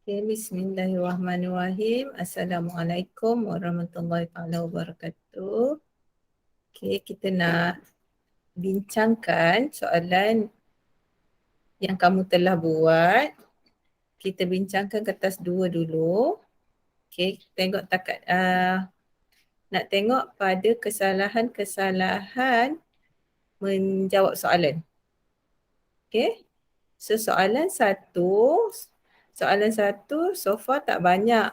Okay, bismillahirrahmanirrahim. Assalamualaikum warahmatullahi wabarakatuh. Okay, kita nak bincangkan soalan yang kamu telah buat. Kita bincangkan kertas 2 dulu. Okay, tengok takat nak tengok pada kesalahan-kesalahan menjawab soalan. Okay, so soalan satu so far tak banyak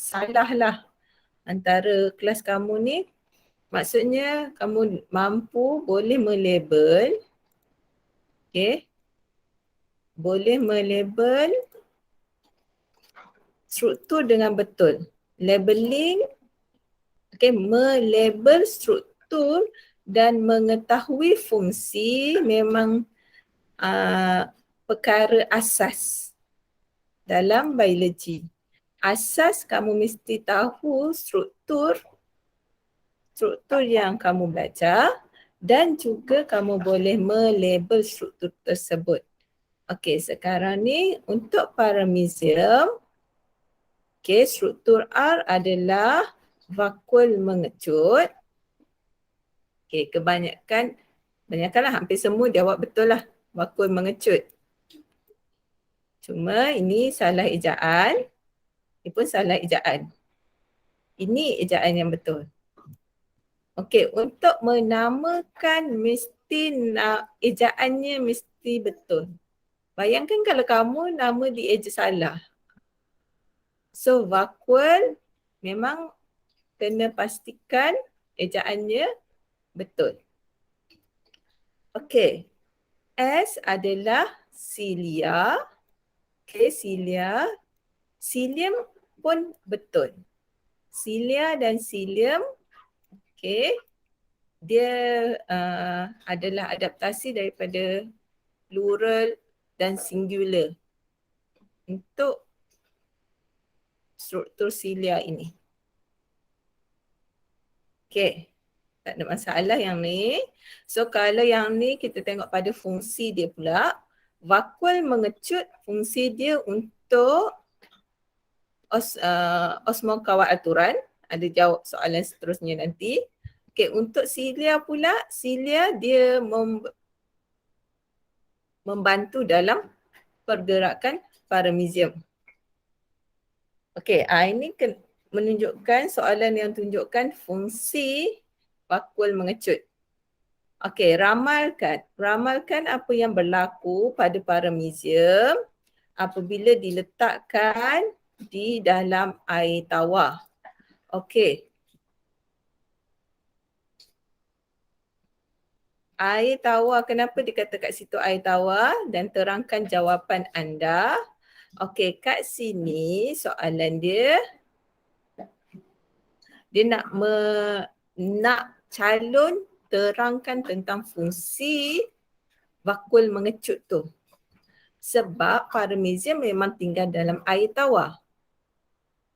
salah lah antara kelas kamu ni. Maksudnya kamu boleh melabel, okay, boleh melabel struktur dengan betul. Labeling, okay, melabel struktur dan mengetahui fungsi memang perkara asas dalam biologi. Asas kamu mesti tahu struktur yang kamu belajar dan juga kamu boleh melabel struktur tersebut. Okey, sekarang ni untuk paramecium, okey, struktur R adalah vakul mengecut. Okey, kebanyakan lah, hampir semua jawab betul lah, vakul mengecut. Cuma ini salah ejaan, ini pun salah ejaan. Ini ejaan yang betul. Okey, untuk menamakan ejaannya mesti betul. Bayangkan kalau kamu nama dieja salah. So vakul memang kena pastikan ejaannya betul. Okey, S adalah cilia. Okey, cilia. Cilium pun betul. Cilia dan cilium, okey, dia adalah adaptasi daripada plural dan singular untuk struktur cilia ini. Okay, tak ada masalah yang ni. So kalau yang ni kita tengok pada fungsi dia pula. Vakul mengecut, fungsi dia untuk osmokawal aturan. Ada jawab soalan seterusnya nanti. Okay, untuk cilia pula, cilia dia membantu dalam pergerakan paramecium. Okey, ini menunjukkan soalan yang tunjukkan fungsi vakul mengecut. Okey, ramalkan apa yang berlaku pada paramecium apabila diletakkan di dalam air tawar. Okey. Air tawar, kenapa dikata kat situ air tawar, dan terangkan jawapan anda. Okey, kat sini soalan dia nak calon terangkan tentang fungsi vakul mengecut tu. Sebab paramecium memang tinggal dalam air tawar.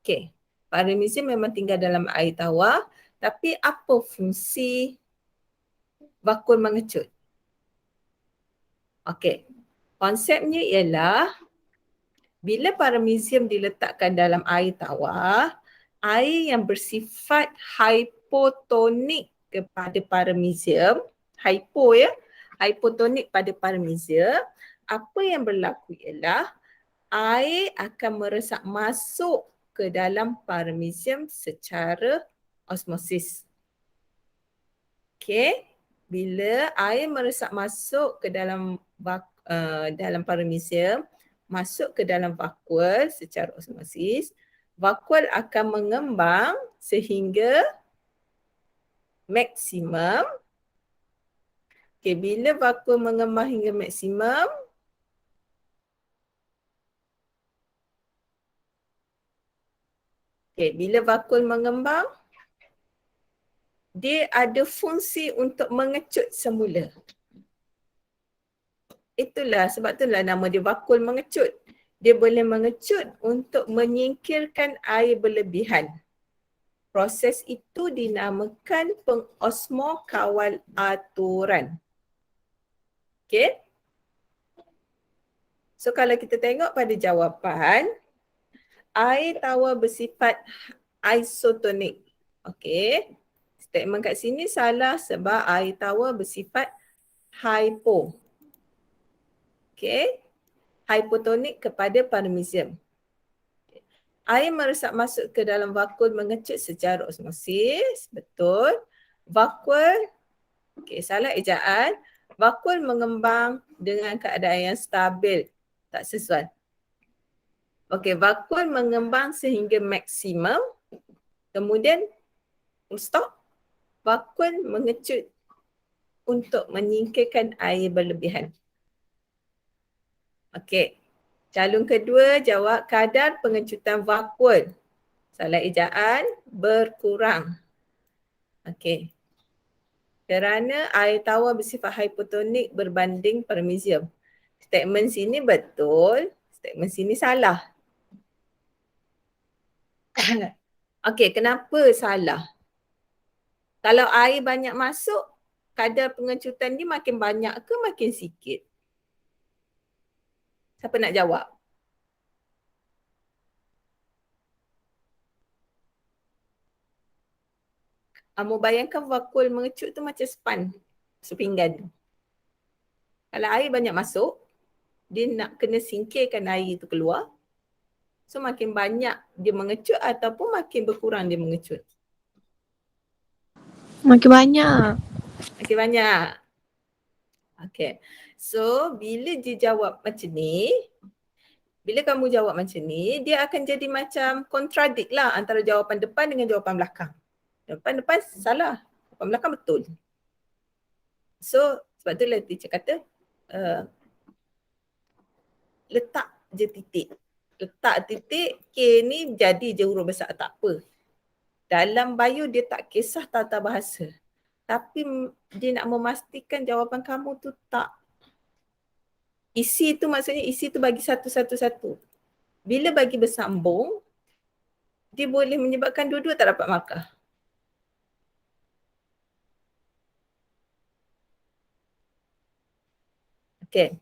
Okey, paramecium memang tinggal dalam air tawar, tapi apa fungsi vakul mengecut? Okey, konsepnya ialah bila paramecium diletakkan dalam air tawar, air yang bersifat hypotonik kepada paramecium, hypotonik pada paramecium, apa yang berlaku ialah air akan meresap masuk ke dalam paramecium secara osmosis. Okey, bila air meresap masuk ke dalam paramecium, masuk ke dalam vakul secara osmosis, vakul akan mengembang sehingga maksimum. Okay, bila vakul mengembang hingga maksimum, okay, bila vakul mengembang, dia ada fungsi untuk mengecut semula. Sebab itulah nama dia vakul mengecut. Dia boleh mengecut untuk menyingkirkan air berlebihan. Proses itu dinamakan pengosmokawal aturan. Okey? So kalau kita tengok pada jawapan, air tawar bersifat isotonik. Okey. Statement kat sini salah sebab air tawar bersifat hypo. Okey. Hypotonik kepada parmesium. Air meresap masuk ke dalam vakuum mengecut secara osmosis. Betul. Vakuum, okey, salah ejaan. Vakuum mengembang dengan keadaan yang stabil. Tak sesuai. Okey, vakuum mengembang sehingga maksimum. Kemudian stop. Vakuum mengecut untuk menyingkirkan air berlebihan. Okey. Calon kedua jawab kadar pengecutan vakuum. Salah ejaan, berkurang. Okey. Kerana air tawar bersifat hypotonik berbanding parmesium. Statement sini betul, statement sini salah. Okey, kenapa salah? Kalau air banyak masuk, kadar pengecutan dia makin banyak ke makin sikit? Siapa nak jawab? Kamu bayangkan vakuum mengecut tu macam span, sepinggan. Kalau air banyak masuk, dia nak kena singkirkan air tu keluar. So makin banyak dia mengecut ataupun makin berkurang dia mengecut? Makin banyak. Makin banyak. Okay. So bila dia jawab macam ni, bila kamu jawab macam ni, dia akan jadi macam contradict lah antara jawapan depan dengan jawapan belakang. Jawapan depan salah, jawapan belakang betul. So sebab tu lah teacher kata letak je titik. Letak titik K ni jadi je huruf besar, tak apa. Dalam bio dia tak kisah tata bahasa. Tapi dia nak memastikan jawapan kamu tu tak. Isi tu maksudnya isi tu bagi satu-satu-satu. Bila bagi bersambung, dia boleh menyebabkan dua-dua tak dapat markah. Okay.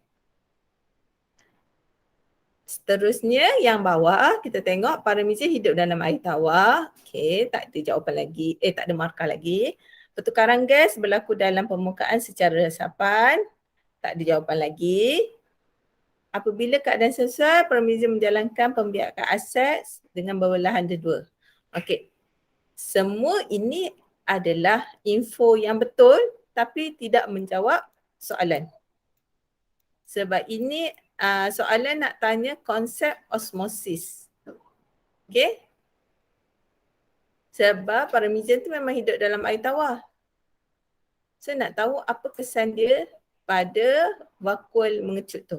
Seterusnya yang bawah kita tengok parmesium hidup dalam air tawar. Okay, tak ada jawapan lagi. Tak ada markah lagi. Pertukaran gas berlaku dalam permukaan secara resapan. Tak ada jawapan lagi. Apabila keadaan sesuai, parmesium menjalankan pembiakan asas dengan berbelahan dua. Okey. Semua ini adalah info yang betul tapi tidak menjawab soalan. Sebab ini soalan nak tanya konsep osmosis. Okey? Sebab parmesium tu memang hidup dalam air tawar. So nak tahu apa kesan dia pada vakuum mengecut tu.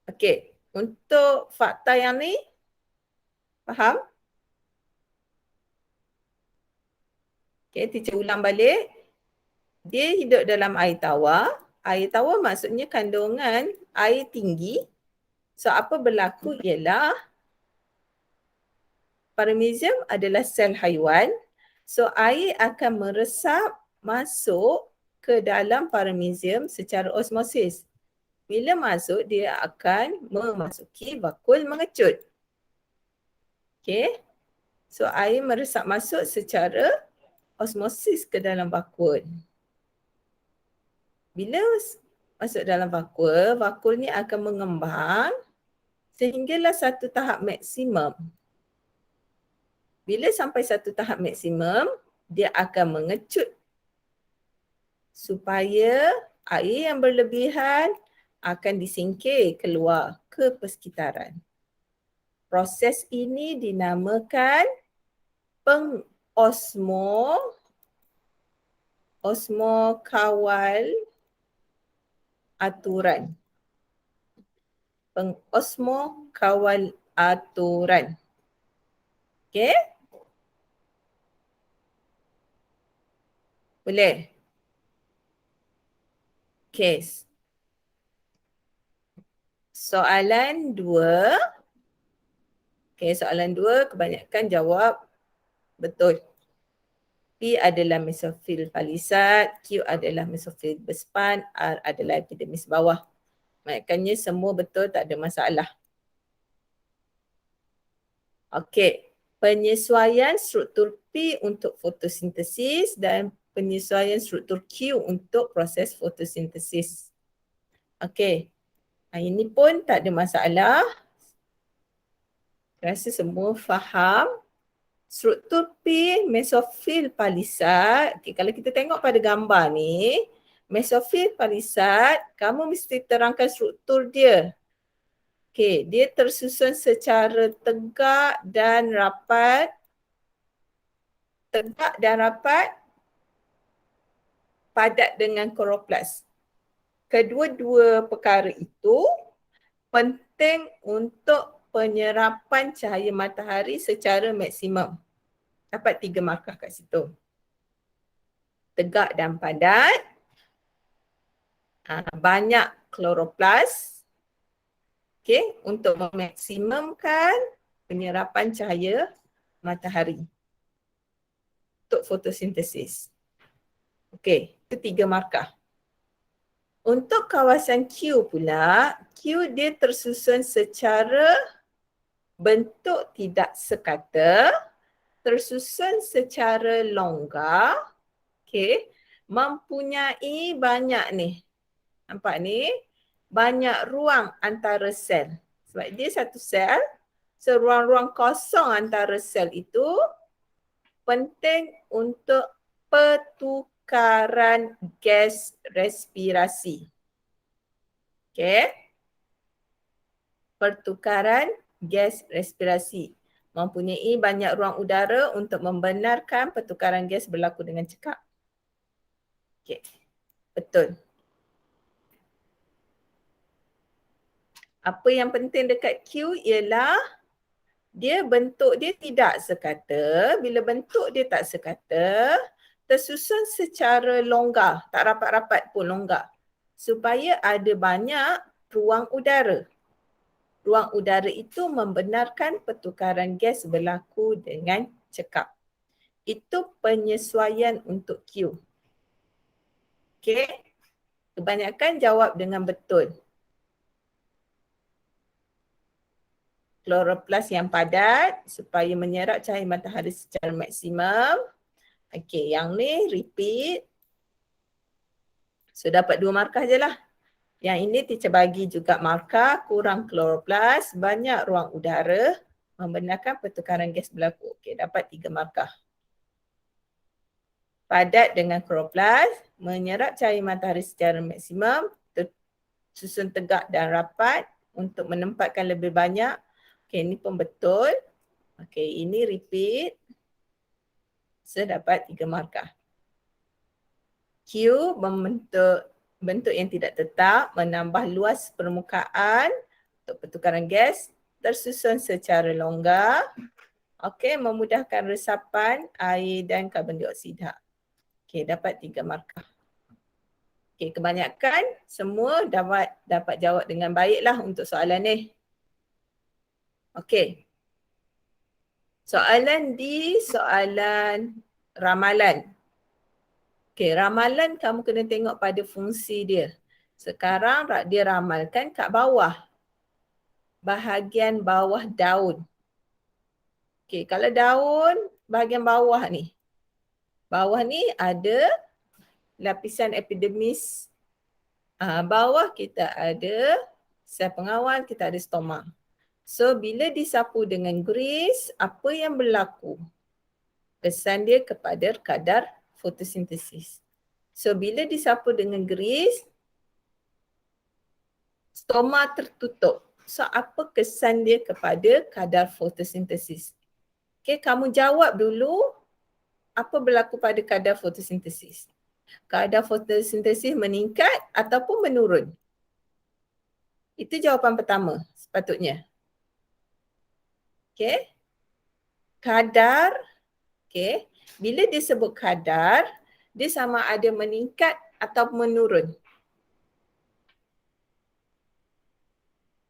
Okey, untuk fakta yang ni, faham? Okey, teacher ulang balik. Dia hidup dalam air tawar. Air tawar maksudnya kandungan air tinggi. So apa berlaku ialah parmesium adalah sel haiwan. So air akan meresap masuk ke dalam parmesium secara osmosis. Bila masuk, dia akan memasuki vakuum mengecut. Okay. So air meresap masuk secara osmosis ke dalam vakuum. Bila masuk dalam vakuum, vakuum ni akan mengembang sehinggalah satu tahap maksimum. Bila sampai satu tahap maksimum, dia akan mengecut supaya air yang berlebihan akan disingkir keluar ke persekitaran. Proses ini dinamakan osmokawal aturan. Osmokawal aturan. Okey? Boleh? Okey. Soalan 2. Okey, soalan 2 kebanyakan jawab betul. P adalah mesofil palisat, Q adalah mesofil berspan, R adalah epidermis bawah. Maknanya semua betul, tak ada masalah. Okey, penyesuaian struktur P untuk fotosintesis dan penyesuaian struktur Q untuk proses fotosintesis. Okey, ini pun tak ada masalah. Rasa semua faham. Struktur P mesofil palisad. Okay, kalau kita tengok pada gambar ni, mesofil palisad, kamu mesti terangkan struktur dia. Okey, dia tersusun secara tegak dan rapat. Tegak dan rapat, padat dengan kloroplas. Kedua-dua perkara itu penting untuk penyerapan cahaya matahari secara maksimum. Dapat 3 markah kat situ. Tegak dan padat, banyak kloroplas, okay, untuk memaksimumkan penyerapan cahaya matahari untuk fotosintesis. Okey, itu 3 markah. Untuk kawasan Q pula, Q dia tersusun secara bentuk tidak sekata, tersusun secara longgar, okay, mempunyai banyak ni. Nampak ni? Banyak ruang antara sel. Sebab dia satu sel, so ruang-ruang kosong antara sel itu penting untuk pertukaran gas respirasi. Okay. Pertukaran gas respirasi. Mempunyai banyak ruang udara untuk membenarkan pertukaran gas berlaku dengan cekap. Okay. Betul. Apa yang penting dekat Q ialah dia bentuk dia tidak sekata. Bila bentuk dia tak sekata, tersusun secara longgar, tak rapat-rapat pun longgar. Supaya ada banyak ruang udara. Ruang udara itu membenarkan pertukaran gas berlaku dengan cekap. Itu penyesuaian untuk Q. Okey. Kebanyakan jawab dengan betul. Kloroplas yang padat supaya menyerap cahaya matahari secara maksimum. Okey, yang ni repeat. So dapat 2 markah je lah. Yang ini teacher bagi juga markah, kurang kloroplas, banyak ruang udara, membenarkan pertukaran gas berlaku. Okey, dapat 3 markah. Padat dengan kloroplas, menyerap cahaya matahari secara maksimum, tersusun tegak dan rapat untuk menempatkan lebih banyak. Okey, ini pun betul. Okey, ini repeat. So dapat 3 markah. Q membentuk bentuk yang tidak tetap, menambah luas permukaan untuk pertukaran gas, tersusun secara longgar. Okey, memudahkan resapan air dan karbon dioksida. Okey, dapat 3 markah. Okey, kebanyakan semua dapat jawab dengan baiklah untuk soalan ni. Okey. Soalan di soalan ramalan. Okey, ramalan kamu kena tengok pada fungsi dia. Sekarang dia ramalkan kat bawah. Bahagian bawah daun. Okey, kalau daun bahagian bawah ni. Bawah ni ada lapisan epidermis. Bawah kita ada sel pengawal, kita ada stoma. So bila disapu dengan grease, apa yang berlaku? Kesan dia kepada kadar fotosintesis. So bila disapu dengan grease, stoma tertutup. So apa kesan dia kepada kadar fotosintesis? Okay, kamu jawab dulu apa berlaku pada kadar fotosintesis. Kadar fotosintesis meningkat ataupun menurun? Itu jawapan pertama sepatutnya. Okay. Kadar, okay. Bila dia sebut kadar, dia sama ada meningkat atau menurun.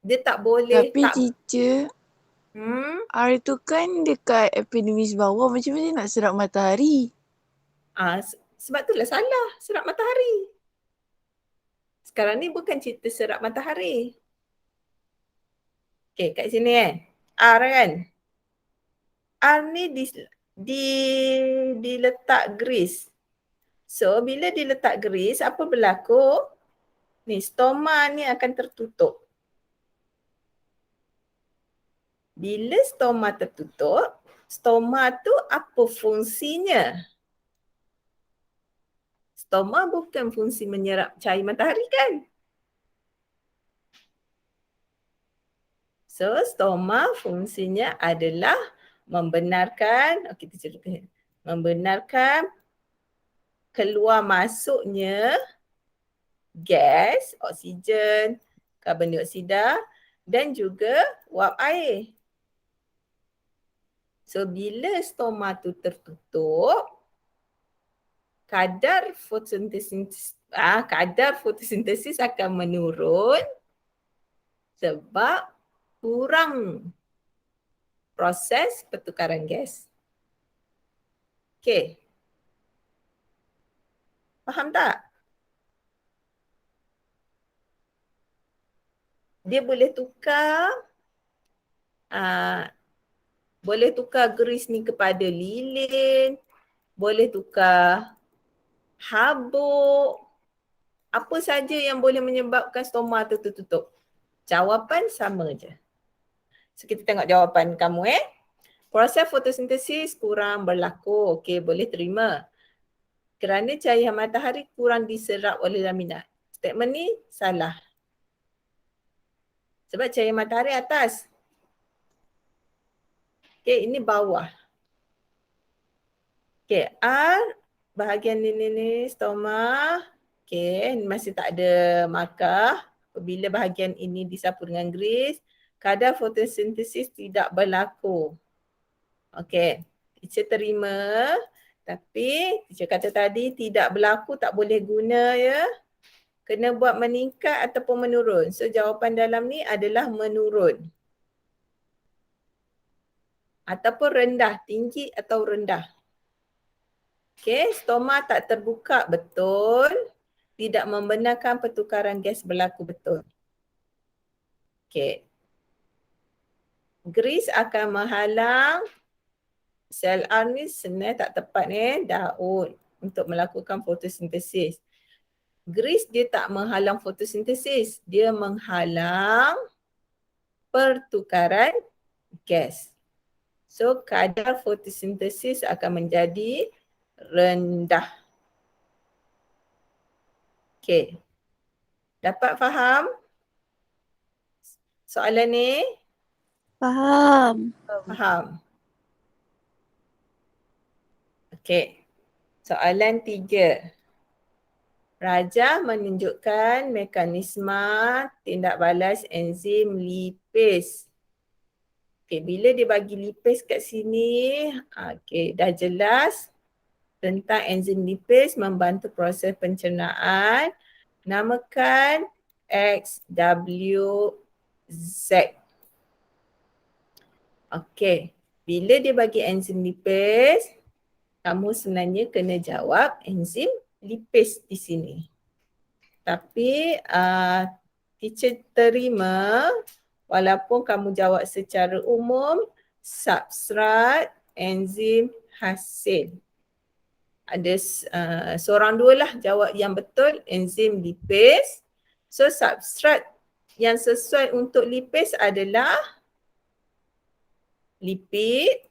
Dia tak boleh. Tapi teacher, R tu kan dekat epidermis bawah, macam mana nak serap matahari? Sebab itulah salah serap matahari. Sekarang ni bukan cerita serap matahari. Okay, kat sini R kan. R ni diletak grease. So, bila diletak grease, apa berlaku? Ni, stoma ni akan tertutup. Bila stoma tertutup, stoma tu apa fungsinya? Stoma bukan fungsi menyerap cahaya matahari kan? So, stoma fungsinya adalah membenarkan, kita ceritakan, membenarkan keluar masuknya gas, oksigen, karbon dioksida dan juga wap air. So, bila stoma tu tertutup, kadar fotosintesis akan menurun sebab kurang proses pertukaran gas. Okey. Faham tak? Dia boleh tukar grease ni kepada lilin, boleh tukar habuk, apa saja yang boleh menyebabkan stoma tu tertutup. Jawapan sama je. So kita tengok jawapan kamu Proses fotosintesis kurang berlaku. Okey, boleh terima. Kerana cahaya matahari kurang diserap oleh laminat. Statement ni salah. Sebab cahaya matahari atas. Okey, ini bawah. Okey, R bahagian ini stoma. Okey, masih tak ada markah. Apabila bahagian ini disapu dengan grease, kadar fotosintesis tidak berlaku. Okey, teacher terima. Tapi teacher kata tadi tidak berlaku tak boleh guna ya. Kena buat meningkat ataupun menurun. So jawapan dalam ni adalah menurun. Ataupun rendah, tinggi atau rendah. Okey, stoma tak terbuka betul. Tidak membenarkan pertukaran gas berlaku betul. Okey. Grease akan menghalang sel R ni sebenarnya tak tepat daun untuk melakukan fotosintesis. Grease dia tak menghalang fotosintesis, dia menghalang pertukaran gas. So kadar fotosintesis akan menjadi rendah. Okey. Dapat faham soalan ni? Faham. Faham. Okey. Soalan 3. Raja menunjukkan mekanisme tindak balas enzim lipase. Okey, bila dia bagi lipase kat sini, okey, dah jelas tentang enzim lipase membantu proses pencernaan. Namakan XWZ. Okey, bila dia bagi enzim lipase, kamu sebenarnya kena jawab enzim lipase di sini. Tapi teacher terima walaupun kamu jawab secara umum substrat enzim hasil. Ada seorang dua lah jawab yang betul enzim lipase. So substrat yang sesuai untuk lipase adalah lipid.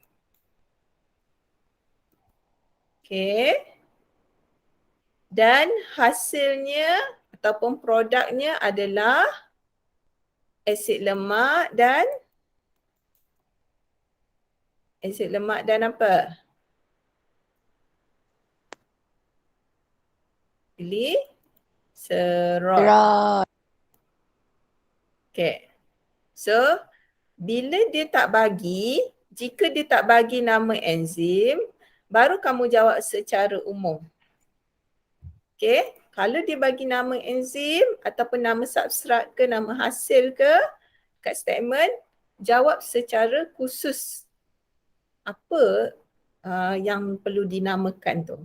Okay. Dan hasilnya ataupun produknya adalah asid lemak dan apa? Gliserol. Okay. So, bila dia tak bagi, jika dia tak bagi nama enzim, baru kamu jawab secara umum. Okay. Kalau dia bagi nama enzim ataupun nama substrat ke nama hasil ke kat statement, jawab secara khusus. Apa yang perlu dinamakan tu.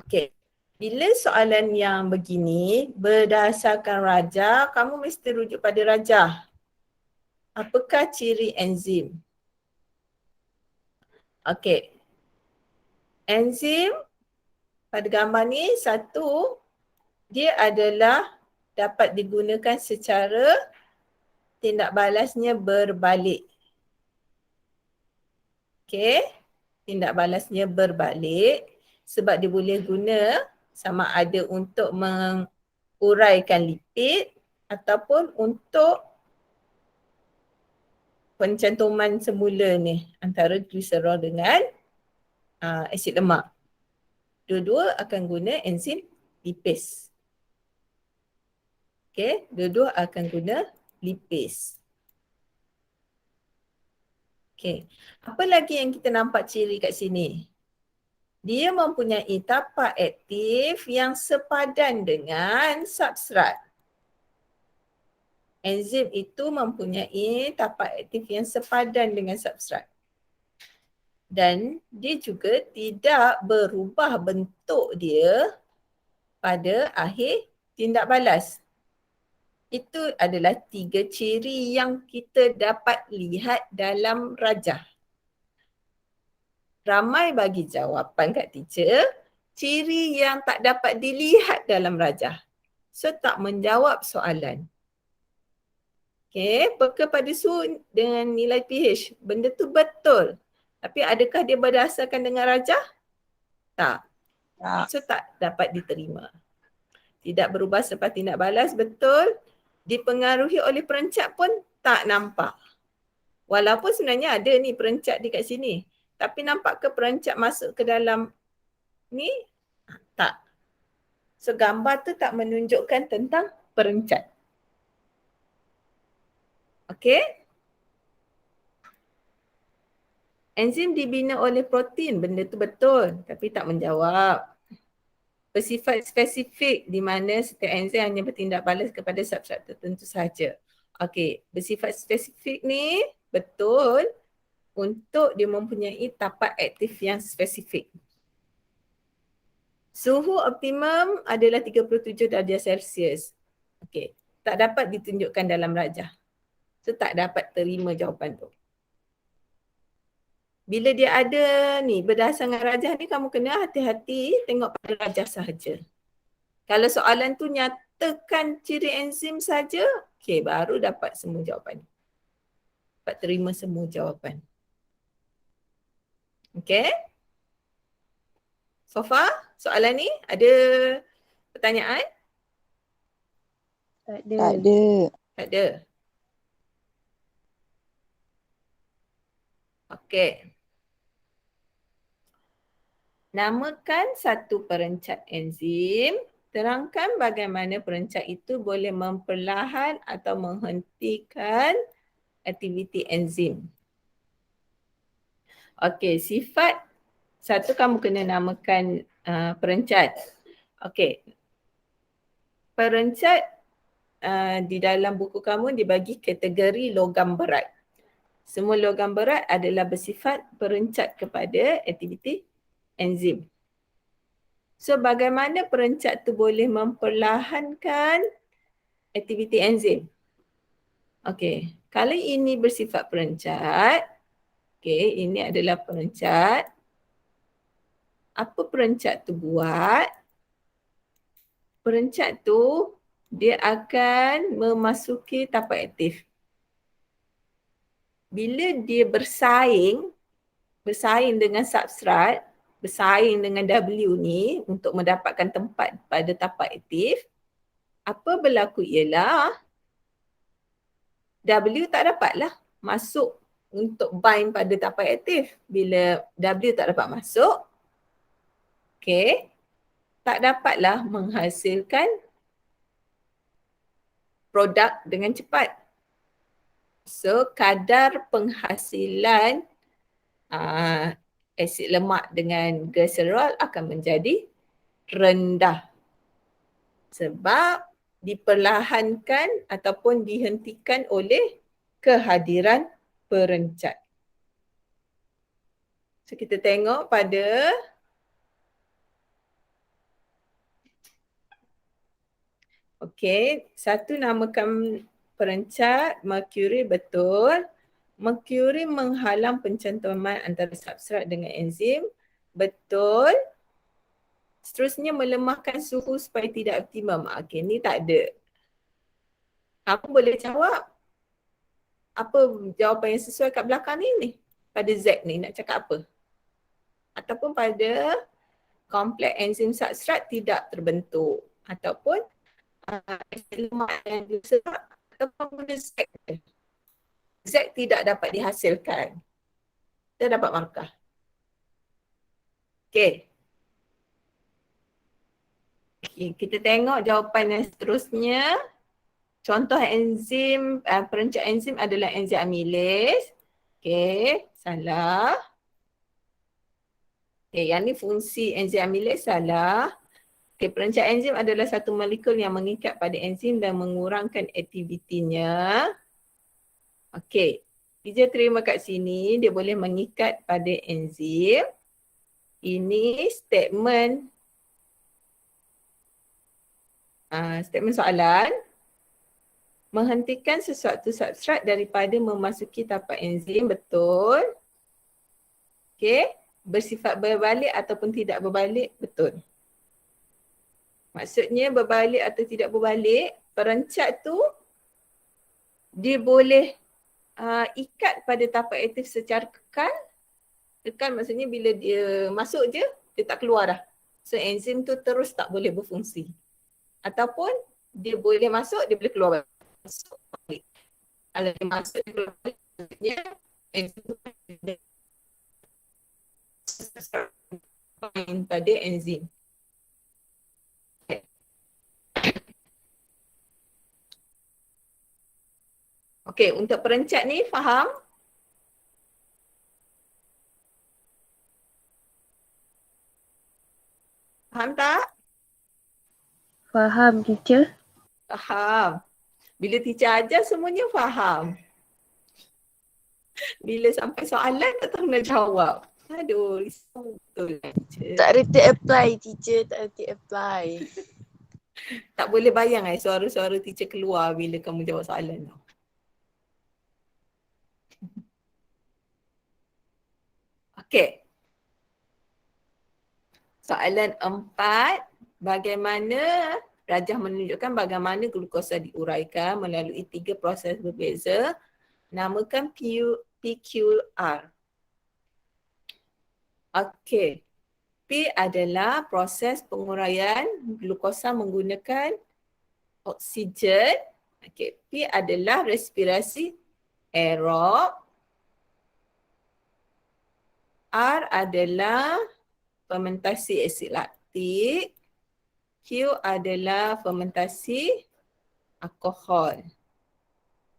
Okay. Bila soalan yang begini berdasarkan rajah, kamu mesti rujuk pada rajah. Apakah ciri enzim? Okey. Enzim pada gambar ni satu, dia adalah dapat digunakan secara tindak balasnya berbalik. Okey. Tindak balasnya berbalik sebab dia boleh guna sama ada untuk menguraikan lipid ataupun untuk pencantuman semula ni antara gliserol dengan asid lemak. Dua-dua akan guna enzim lipase. Okey, dua-dua akan guna lipase. Okey, apa lagi yang kita nampak ciri kat sini? Dia mempunyai tapak aktif yang sepadan dengan substrat. Enzim itu mempunyai tapak aktif yang sepadan dengan substrat. Dan dia juga tidak berubah bentuk dia pada akhir tindak balas. Itu adalah 3 ciri yang kita dapat lihat dalam rajah. Ramai bagi jawapan kat teacher, ciri yang tak dapat dilihat dalam rajah. So tak menjawab soalan. Okay, peka pada su dengan nilai pH. Benda tu betul. Tapi adakah dia berdasarkan dengan rajah? Tak. So tak dapat diterima. Tidak berubah selepas tindak balas, betul. Dipengaruhi oleh perencat pun tak nampak. Walaupun sebenarnya ada ni perencat di kat sini. Tapi nampak ke perencat masuk ke dalam ni? Tak. So gambar tu tak menunjukkan tentang perencat. Okey? Enzim dibina oleh protein, benda tu betul tapi tak menjawab. Bersifat spesifik di mana setiap enzim hanya bertindak balas kepada substrat tertentu sahaja. Okey, bersifat spesifik ni betul untuk dia mempunyai tapak aktif yang spesifik. Suhu optimum adalah 37 darjah Celsius. Okey, tak dapat ditunjukkan dalam rajah. So tak dapat terima jawapan tu. Bila dia ada ni berdasarkan rajah ni, kamu kena hati-hati tengok pada rajah sahaja. Kalau soalan tu nyatakan ciri enzim saja, okey, baru dapat semua jawapan. Dapat terima semua jawapan. Okey? So far, soalan ni ada pertanyaan? Tak ada. Tak ada. Okey. Namakan satu perencat enzim. Terangkan bagaimana perencat itu boleh memperlahan atau menghentikan aktiviti enzim. Okey, sifat satu kamu kena namakan perencat. Okey. Perencat di dalam buku kamu dibagi kategori logam berat. Semua logam berat adalah bersifat perencat kepada aktiviti enzim. So bagaimana perencat tu boleh memperlahankan aktiviti enzim? Okey, kalau ini bersifat perencat, okey, ini adalah perencat. Apa perencat tu buat? Perencat tu dia akan memasuki tapak aktif. Bila dia bersaing dengan substrat, bersaing dengan W ni untuk mendapatkan tempat pada tapak aktif, apa berlaku ialah W tak dapatlah masuk untuk bind pada tapak aktif. Bila W tak dapat masuk, okay, tak dapatlah menghasilkan produk dengan cepat. So kadar penghasilan asid lemak dengan gliserol akan menjadi rendah. Sebab diperlahankan ataupun dihentikan oleh kehadiran perencat. So kita tengok pada Okey, satu namakan perencat merkuri betul. Merkuri menghalang pencantuman antara substrat dengan enzim betul. Seterusnya melemahkan suhu supaya tidak optimum. Okey, ni tak ada. Kamu boleh jawab apa jawapan yang sesuai kat belakang ni. Pada Z ni nak cakap apa? Ataupun pada kompleks enzim substrat tidak terbentuk. Ataupun lemak yang diserap ataupun guna Z. Z tidak dapat dihasilkan. Kita dapat markah. Okey. Okay, kita tengok jawapan yang seterusnya. Contoh enzim, perencat enzim adalah enzim amilase. Okey, salah. Okey, yang ni fungsi enzim amilase salah. Okey, perencat enzim adalah satu molekul yang mengikat pada enzim dan mengurangkan aktivitinya. Okey, dia terima kat sini, dia boleh mengikat pada enzim. Ini statement soalan. Menghentikan sesuatu substrat daripada memasuki tapak enzim, betul. Okey, bersifat berbalik ataupun tidak berbalik, betul. Maksudnya berbalik atau tidak berbalik, perencat tu dia boleh ikat pada tapak aktif secara kekal. Kekal maksudnya bila dia masuk je, dia tak keluar dah. So enzim tu terus tak boleh berfungsi. Ataupun dia boleh masuk, dia boleh keluar balik. Masuk balik. Kalau dia masuk, dia keluar balik, maksudnya enzim tu pada enzim. Okey, untuk perencat ni faham? Faham tak? Faham, teacher. Faham. Bila teacher ajar semuanya faham. Bila sampai soalan tak tahu nak jawab. Aduh, risau betul teacher. Tak reti apply, teacher. Tak reti apply. Tak boleh bayang suara-suara teacher keluar bila kamu jawab soalan tu. Okey. Soalan 4. Bagaimana Rajah menunjukkan bagaimana glukosa diuraikan melalui 3 proses berbeza. Namakan PQR. Okey. P adalah proses penguraian glukosa menggunakan oksigen. Okey, P adalah respirasi aerob. R adalah fermentasi asid laktik. Q adalah fermentasi alkohol.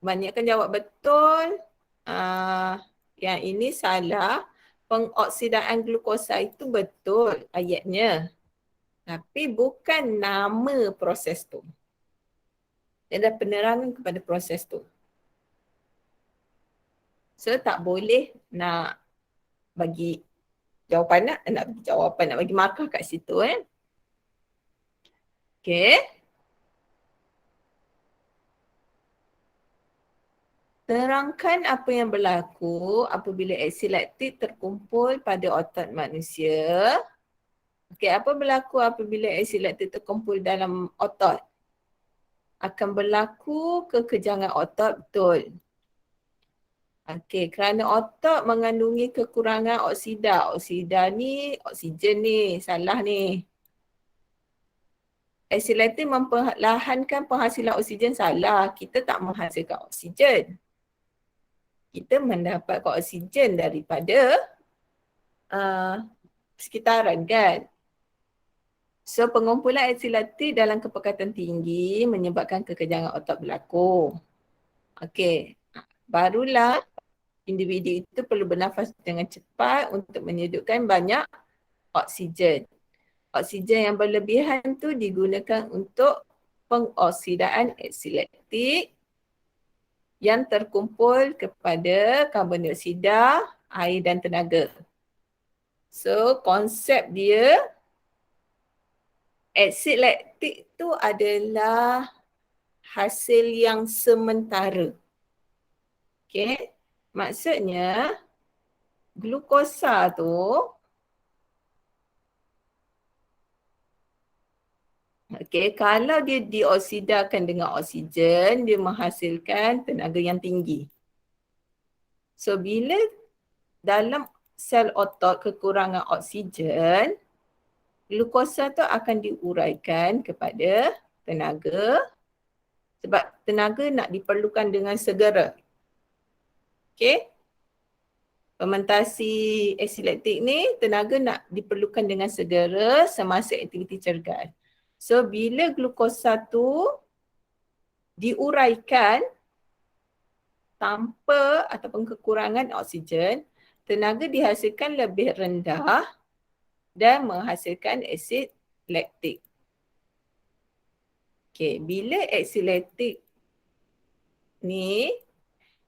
Banyakkan jawab betul. Yang ini salah. Pengoksidaan glukosa itu betul ayatnya. Tapi bukan nama proses tu. Dia ada penerangan kepada proses tu. So tak boleh nak bagi jawapan nak bagi markah kat situ Okay. Terangkan apa yang berlaku apabila asid laktik terkumpul pada otot manusia. Okey, apa berlaku apabila asid laktik terkumpul dalam otot? Akan berlaku kekejangan otot, betul. Okey, kerana otot mengandungi kekurangan oksida. Oksida ni, oksigen ni, salah ni. Asid laktik memperlahankan penghasilan oksigen, salah. Kita tak menghasilkan oksigen. Kita mendapatkan oksigen daripada sekitaran kan. So pengumpulan asid laktik dalam kepekatan tinggi menyebabkan kekejangan otot berlaku. Okey, barulah individu itu perlu bernafas dengan cepat untuk menyedutkan banyak oksigen. Oksigen yang berlebihan tu digunakan untuk pengoksidaan asid laktik yang terkumpul kepada karbon dioksida, air dan tenaga. So konsep dia Aksid laktik tu adalah hasil yang sementara. Okey. Maksudnya glukosa tu kalau dia dioksidakan dengan oksigen, dia menghasilkan tenaga yang tinggi. So bila dalam sel otot kekurangan oksigen, glukosa tu akan diuraikan kepada tenaga sebab tenaga nak diperlukan dengan segera. Okey? Fermentasi aksid laktik ni tenaga nak diperlukan dengan segera semasa aktiviti cergas. So bila glukosa tu diuraikan tanpa ataupun kekurangan oksigen, tenaga dihasilkan lebih rendah dan menghasilkan aksid laktik. Okey, bila aksid laktik ni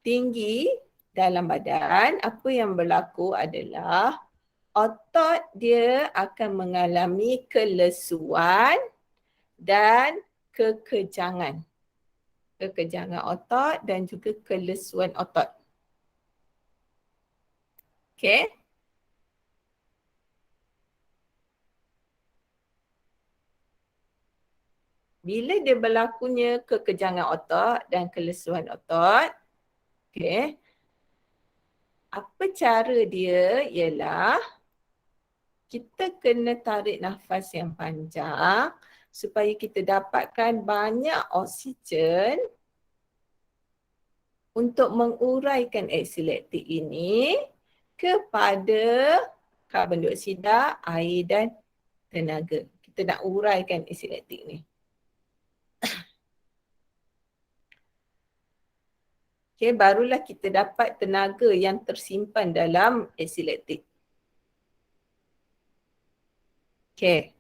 tinggi dalam badan, apa yang berlaku adalah otot dia akan mengalami kelesuan dan kekejangan. Kekejangan otot dan juga kelesuan otot. Okey. Bila dia berlakunya kekejangan otot dan kelesuan otot, okey, apa cara dia ialah kita kena tarik nafas yang panjang supaya kita dapatkan banyak oksigen untuk menguraikan aksid laktik ini kepada karbon dioksida, air dan tenaga. Kita nak uraikan aksid laktik ni. Okay, barulah kita dapat tenaga yang tersimpan dalam aksid laktik. Okay.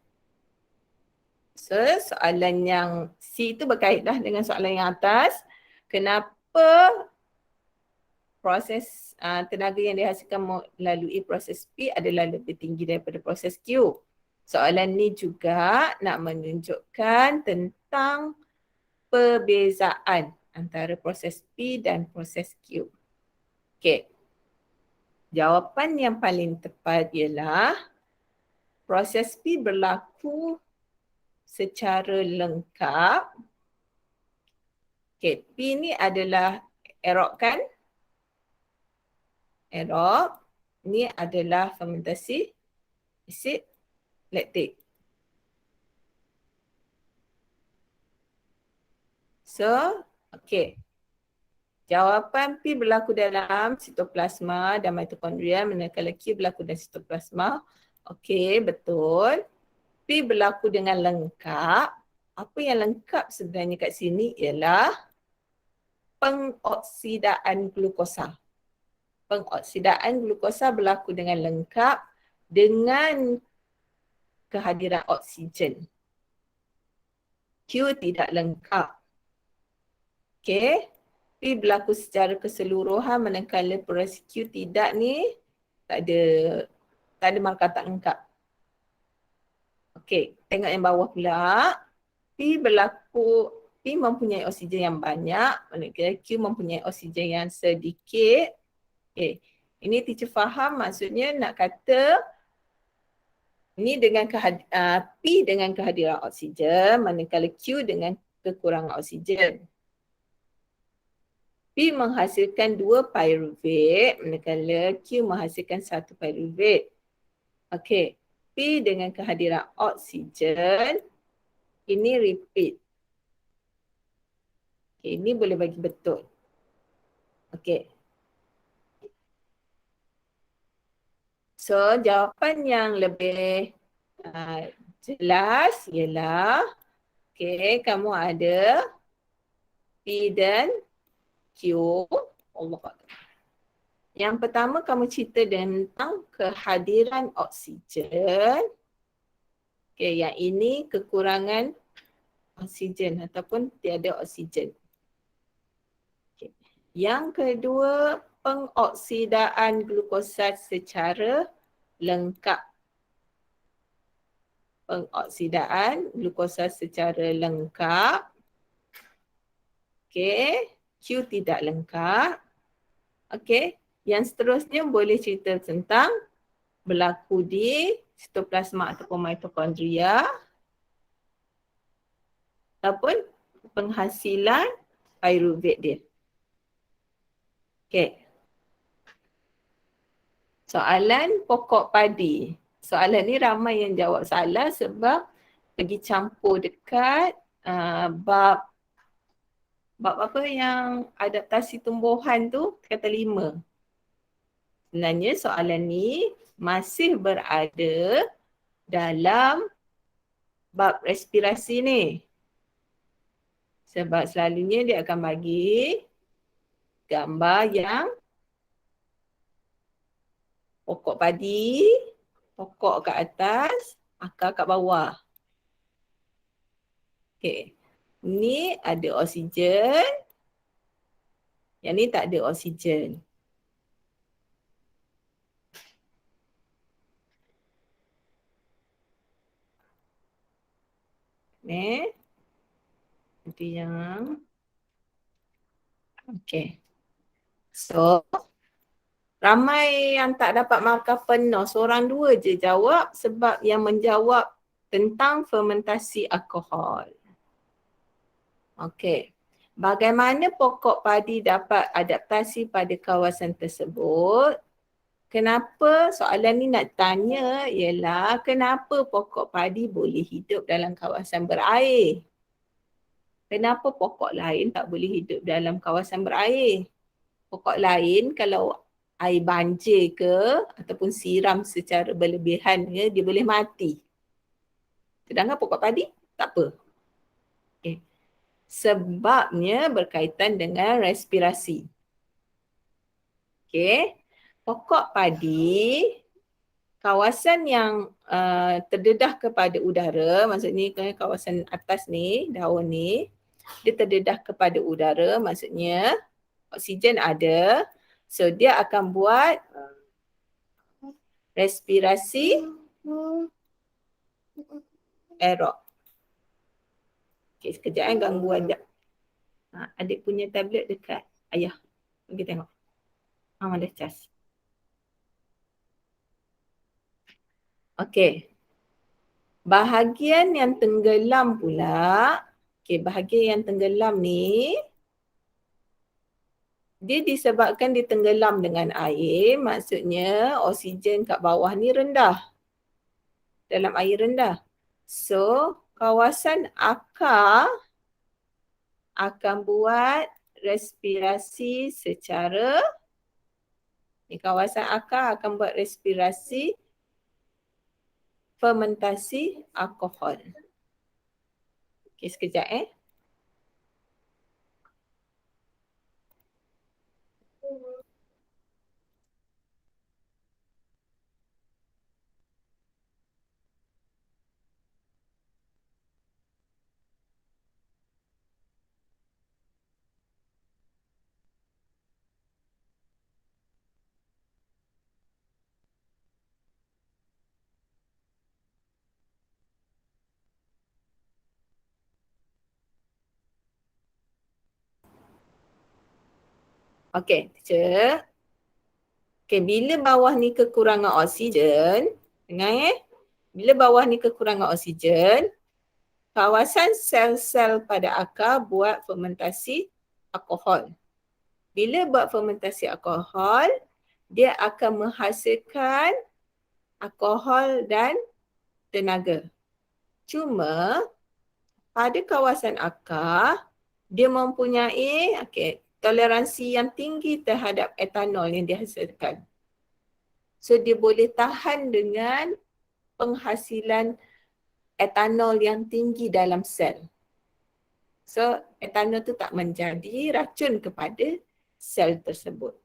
So, soalan yang C itu berkaitan dengan soalan yang atas. Kenapa proses tenaga yang dihasilkan melalui proses P adalah lebih tinggi daripada proses Q? Soalan ni juga nak menunjukkan tentang perbezaan antara proses P dan proses Q. Okey. Jawapan yang paling tepat ialah proses P berlaku secara lengkap. Okey, P ni adalah aerob kan? Aerob. Ni adalah fermentasi aksid laktik. So, okey. Jawapan P berlaku dalam sitoplasma dan mitokondria, manakala Q berlaku dalam sitoplasma. Okey, betul. P berlaku dengan lengkap. Apa yang lengkap sebenarnya kat sini ialah pengoksidaan glukosa. Pengoksidaan glukosa berlaku dengan lengkap dengan kehadiran oksigen. Q tidak lengkap. Okey. P berlaku secara keseluruhan manakala proses Q tidak ni tak ada markah tak lengkap. Okey, tengok yang bawah pula. P mempunyai oksigen yang banyak, manakala Q mempunyai oksigen yang sedikit. Okey, ini teacher faham maksudnya nak kata ni dengan P dengan kehadiran oksigen, manakala Q dengan kekurangan oksigen. P menghasilkan 2 pyruvate, manakala Q menghasilkan 1 pyruvate. Okey, P dengan kehadiran oksigen, ini repeat. Okay, ini boleh bagi betul. Okey. So, jawapan yang lebih jelas ialah, okey, kamu ada P dan Q. Allah Akbar. Yang pertama kamu cerita tentang kehadiran oksigen. Okey, yang ini kekurangan oksigen ataupun tiada oksigen. Okay. Yang kedua, pengoksidaan glukosa secara lengkap. pengoksidaan glukosa secara lengkap. Okey, Q tidak lengkap. Okey, yang seterusnya boleh cerita tentang berlaku di sitoplasma ataupun mitokondria ataupun penghasilan pyruvate dia. Okey. Soalan pokok padi. Soalan ni ramai yang jawab salah sebab pergi campur dekat bab apa yang adaptasi tumbuhan tu kata 5. Sebenarnya soalan ni masih berada dalam bab respirasi ni. Sebab selalunya dia akan bagi gambar yang pokok padi, pokok kat atas, akar kat bawah. Okey. Ni ada oksigen. Yang ni tak ada oksigen. Ni. Itu yang. Okey. So, ramai yang tak dapat markah penuh. Seorang dua je jawab sebab yang menjawab tentang fermentasi alkohol. Okey. Bagaimana pokok padi dapat adaptasi pada kawasan tersebut? Kenapa soalan ni nak tanya ialah kenapa pokok padi boleh hidup dalam kawasan berair? Kenapa pokok lain tak boleh hidup dalam kawasan berair? Pokok lain kalau air banjir ke ataupun siram secara berlebihan ke, dia boleh mati. Sedangkan pokok padi tak apa. Okay. Sebabnya berkaitan dengan respirasi. Okay. Pokok padi, kawasan yang terdedah kepada udara, maksudnya kawasan atas ni, daun ni, dia terdedah kepada udara, maksudnya oksigen ada. So dia akan buat respirasi aerob. Okay, sekejap gangguan sekejap. Adik punya tablet dekat ayah. Pergi tengok. Mama dah cas. Okay. Bahagian yang tenggelam pula. Okay, bahagian yang tenggelam ni dia disebabkan dia tenggelam dengan air, maksudnya oksigen kat bawah ni rendah. Dalam air rendah. So, kawasan akar akan buat respirasi secara kawasan akar akan buat respirasi fermentasi alkohol. Okey, sekejap Okey, teacher. Okey, bila bawah ni kekurangan oksigen, dengar bila bawah ni kekurangan oksigen, kawasan sel-sel pada akar buat fermentasi alkohol. Bila buat fermentasi alkohol, dia akan menghasilkan alkohol dan tenaga. Cuma pada kawasan akar, dia mempunyai toleransi yang tinggi terhadap etanol yang dihasilkan. So dia boleh tahan dengan penghasilan etanol yang tinggi dalam sel. So etanol tu tak menjadi racun kepada sel tersebut.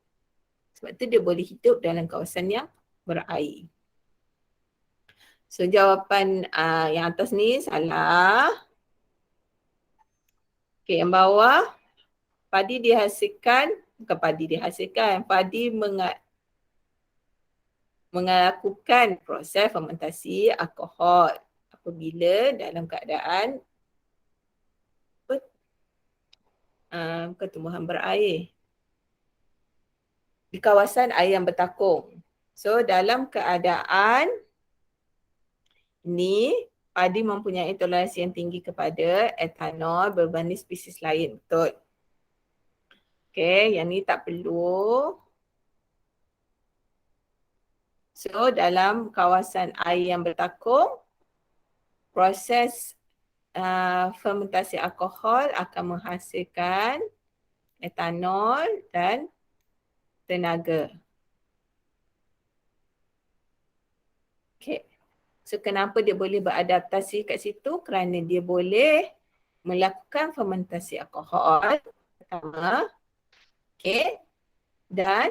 Sebab tu dia boleh hidup dalam kawasan yang berair. So jawapan yang atas ni salah. Okay, yang bawah padi dihasilkan, bukan padi dihasilkan, padi melakukan proses fermentasi alkohol. apabila dalam keadaan pertumbuhan berair di kawasan air yang bertakung. So dalam keadaan ini, padi mempunyai toleransi yang tinggi kepada etanol berbanding spesies lain. Betul. Okay, yang ni tak perlu. So dalam kawasan air yang bertakung, proses fermentasi alkohol akan menghasilkan etanol dan tenaga. Okay. So kenapa dia boleh beradaptasi kat situ? Kerana dia boleh melakukan fermentasi alkohol pertama. Okay. Dan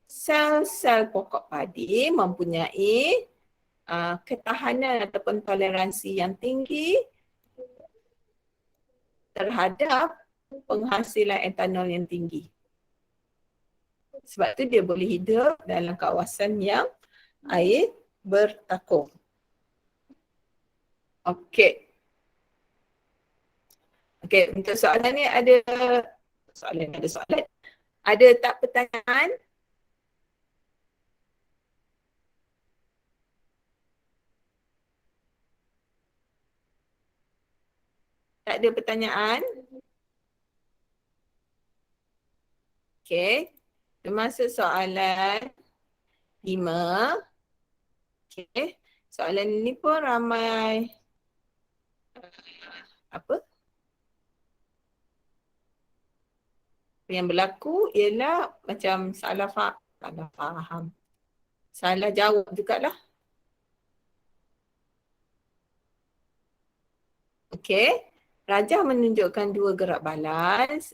sel-sel pokok padi mempunyai ketahanan ataupun toleransi yang tinggi terhadap penghasilan etanol yang tinggi. Sebab tu dia boleh hidup dalam kawasan yang air bertakung. Okey. Okey, untuk soalan ni ada soalan. Ada tak pertanyaan? Tak ada pertanyaan? Okey. Termasuk soalan 5. Okey. Soalan ini pun ramai yang berlaku ialah macam salah faham. Salah jawab jugalah. Okey. Rajah menunjukkan dua gerak balas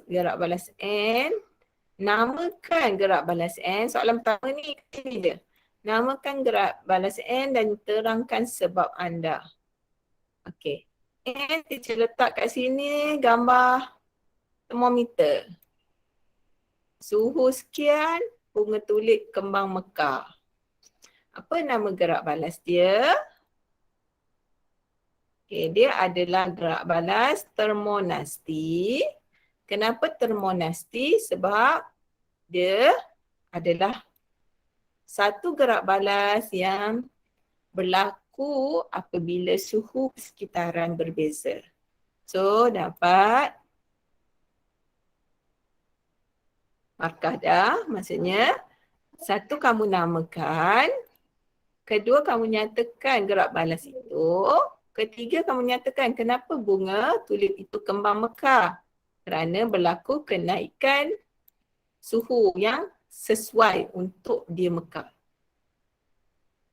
N. Namakan gerak balas N. Soalan pertama ni ini dia. Namakan gerak balas N dan terangkan sebab anda. Okey. N teacher letak kat sini gambar termometer. Suhu sekian, bunga tulip kembang mekar. Apa nama gerak balas dia? Okay, dia adalah gerak balas termonasti. Kenapa termonasti? Sebab dia adalah satu gerak balas yang berlaku apabila suhu sekitaran berbeza. So, dapat markah dah. Maksudnya, satu kamu namakan, kedua kamu nyatakan gerak balas itu, ketiga kamu nyatakan kenapa bunga tulip itu kembang mekar. Kerana berlaku kenaikan suhu yang sesuai untuk dia mekar.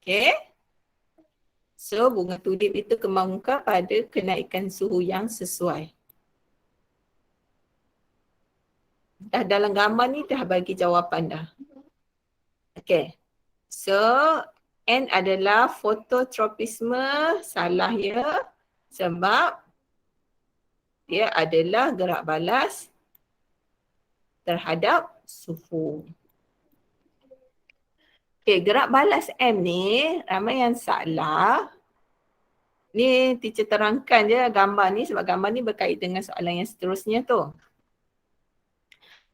Okay. So bunga tulip itu kembang mekar pada kenaikan suhu yang sesuai. Dah dalam gambar ni dah bagi jawapan dah. Okay. So N adalah fototropisme, salah ya. Sebab dia adalah gerak balas terhadap suhu. Okay, gerak balas M ni ramai yang salah. Ni teacher terangkan je gambar ni sebab gambar ni berkait dengan soalan yang seterusnya tu.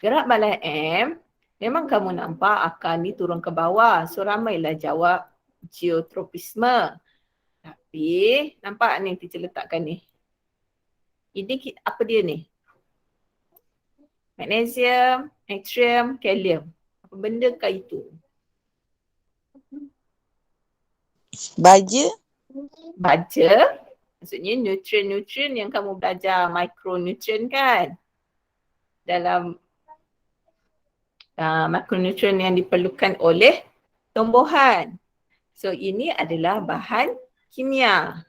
Gerak balas M, memang kamu nampak akar ni turun ke bawah. So ramailah jawab geotropisme. Tapi nampak ni teacher letakkan ni. Ini apa dia ni? Magnesium, natrium, kalium. Apa benda kah itu? Baja. Baja. Maksudnya nutrien-nutrien yang kamu belajar mikronutrien kan? Dalam makronutrien yang diperlukan oleh tumbuhan. So ini adalah bahan kimia.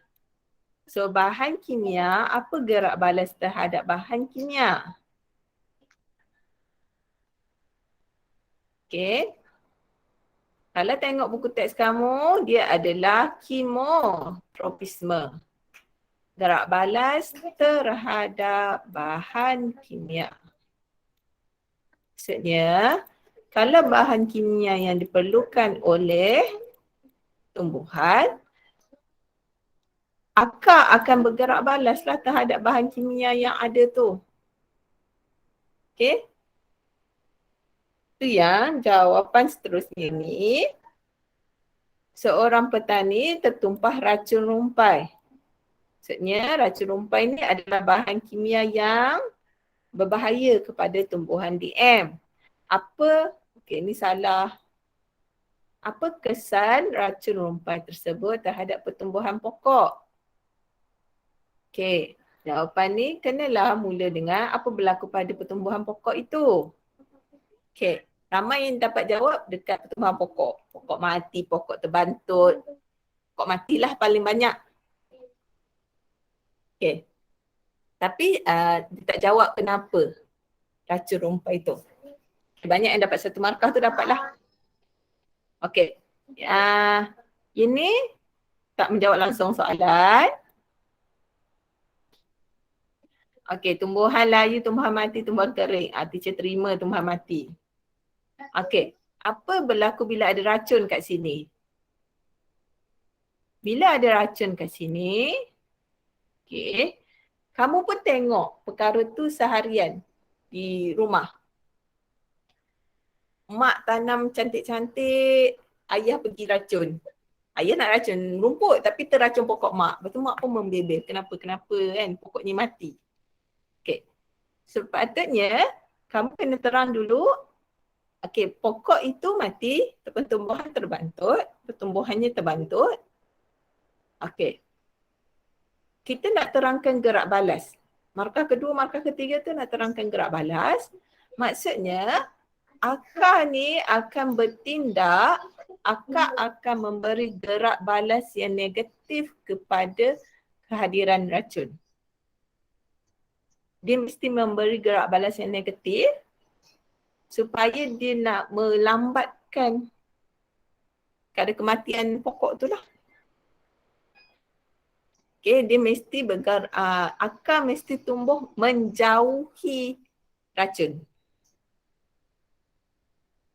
So bahan kimia, apa gerak balas terhadap bahan kimia? Okay. Kalau tengok buku teks kamu, dia adalah kemotropisme. Gerak balas terhadap bahan kimia. Maksudnya, kalau bahan kimia yang diperlukan oleh tumbuhan, akar akan bergerak balaslah terhadap bahan kimia yang ada tu. Okey? Itu yang jawapan seterusnya ni. Seorang petani tertumpah racun rumpai. Maksudnya racun rumpai ni adalah bahan kimia yang berbahaya kepada tumbuhan DM. Okey, ni salah. Apa kesan racun rumpai tersebut terhadap pertumbuhan pokok? Okey, jawapan ni kenalah mula dengan apa berlaku pada pertumbuhan pokok itu. Okey, ramai yang dapat jawab dekat pertumbuhan pokok. Pokok mati, pokok terbantut. Pokok matilah paling banyak. Okey. Tapi dia tak jawab kenapa racun rumpai tu. Banyak yang dapat satu markah tu dapatlah. Okey. Ini tak menjawab langsung soalan. Okey, tumbuhan layu, tumbuhan mati, tumbuhan kering. Teacher terima tumbuhan mati. Okey, apa berlaku bila ada racun kat sini? Bila ada racun kat sini, okey, kamu pun tengok perkara tu seharian di rumah. Mak tanam cantik-cantik, ayah pergi racun. Ayah nak racun rumput tapi terracun pokok mak. Lepas tu mak pun membebel. Kenapa kan pokok ni mati. Okey. Sepatutnya kamu kena terang dulu. Okey, pokok itu mati, pertumbuhan terbantut, pertumbuhannya terbantut. Okey. Kita nak terangkan gerak balas. Markah kedua, markah ketiga tu nak terangkan gerak balas. Maksudnya akar ni akan bertindak, akar akan memberi gerak balas yang negatif kepada kehadiran racun. Dia mesti memberi gerak balas yang negatif supaya dia nak melambatkan kadar kematian pokok tu lah. Okay, dia mesti akar mesti tumbuh menjauhi racun.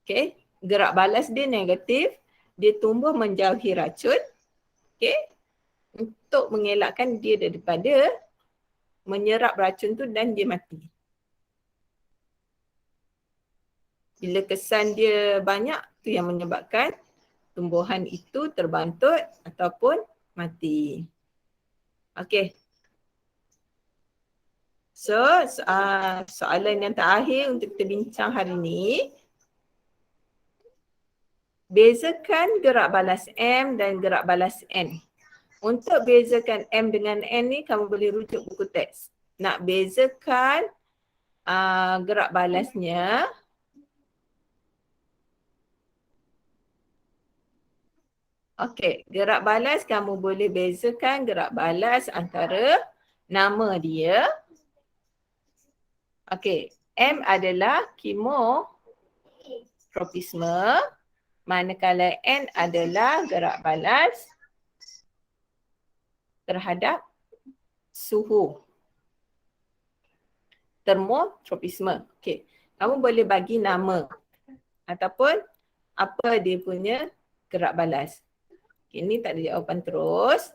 Okay, gerak balas dia negatif, dia tumbuh menjauhi racun. Okay, untuk mengelakkan dia daripada menyerap racun tu dan dia mati. Bila kesan dia banyak, tu yang menyebabkan tumbuhan itu terbantut ataupun mati. Okey. So, soalan yang terakhir untuk kita bincang hari ini. Bezakan gerak balas M dan gerak balas N. Untuk bezakan M dengan N ni, kamu boleh rujuk buku teks. Nak bezakan gerak balasnya, okey, gerak balas kamu boleh bezakan gerak balas antara nama dia. Okey, M adalah kemotropisme, manakala N adalah gerak balas terhadap suhu. Termotropisme. Okey, kamu boleh bagi nama ataupun apa dia punya gerak balas. Okay, ni tak ada jawapan terus.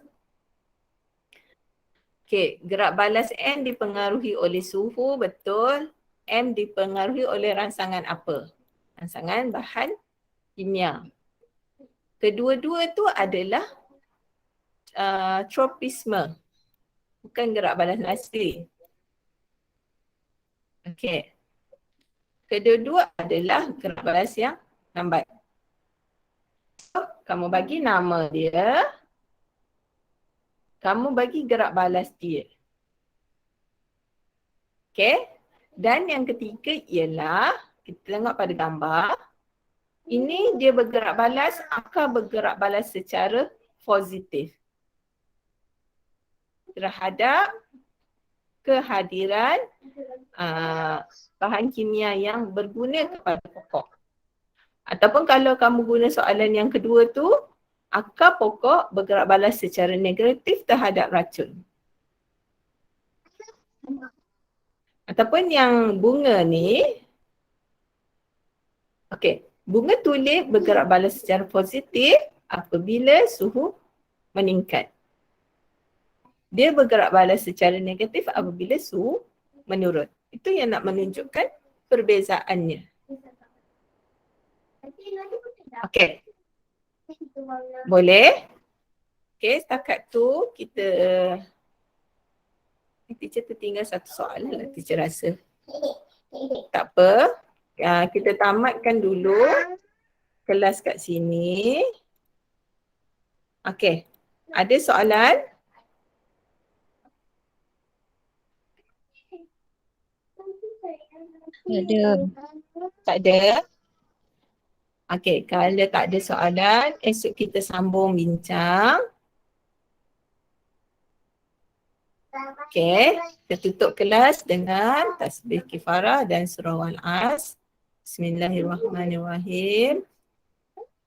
Okay, gerak balas N dipengaruhi oleh suhu, betul. M dipengaruhi oleh rangsangan apa? Rangsangan bahan kimia. Kedua-dua tu adalah tropisme. Bukan gerak balas asli. Okay. Kedua-dua adalah gerak balas yang lambat. Kamu bagi nama dia, kamu bagi gerak balas dia. Okay. Dan yang ketiga ialah, kita tengok pada gambar, ini dia bergerak balas, akar bergerak balas secara positif terhadap kehadiran bahan kimia yang berguna kepada pokok. Ataupun kalau kamu guna soalan yang kedua tu, akar pokok bergerak balas secara negatif terhadap racun. Ataupun yang bunga ni, okey, bunga tulip bergerak balas secara positif apabila suhu meningkat. Dia bergerak balas secara negatif apabila suhu menurun. Itu yang nak menunjukkan perbezaannya. Okey. Boleh? Okey, setakat tu kita teacher tertinggal satu soalan lah teacher rasa. Tak apa. Kita tamatkan dulu kelas kat sini. Okey. Ada soalan? Ada. Tak ada? Okey, kalau tak ada soalan, esok kita sambung bincang. Okey, kita tutup kelas dengan tasbih kifarah dan surah Al-As. Bismillahirrahmanirrahim.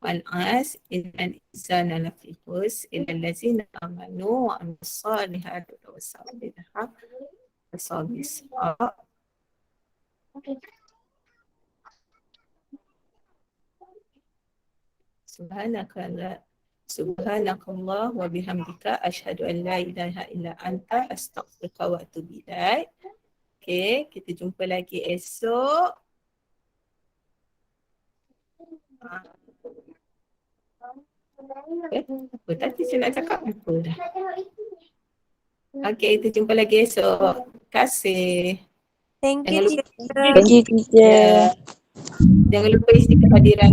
Al-As innal insana lafi khusr illa allazina amanu wa amilus solihati wa tawasaw bil haqqi wa tawasaw bis sabr. Subhanakallah wa bihamdika asyhadu an la ilaha illa anta astaghfiruka wa atubu ilaik. Okey, kita jumpa lagi esok. Apa tadi saya nak cakap lupa dah. Okey, kita jumpa lagi esok. Terima kasih. Thank Jangan you, lupa, teacher. Thank you, teacher. jangan lupa isi kehadiran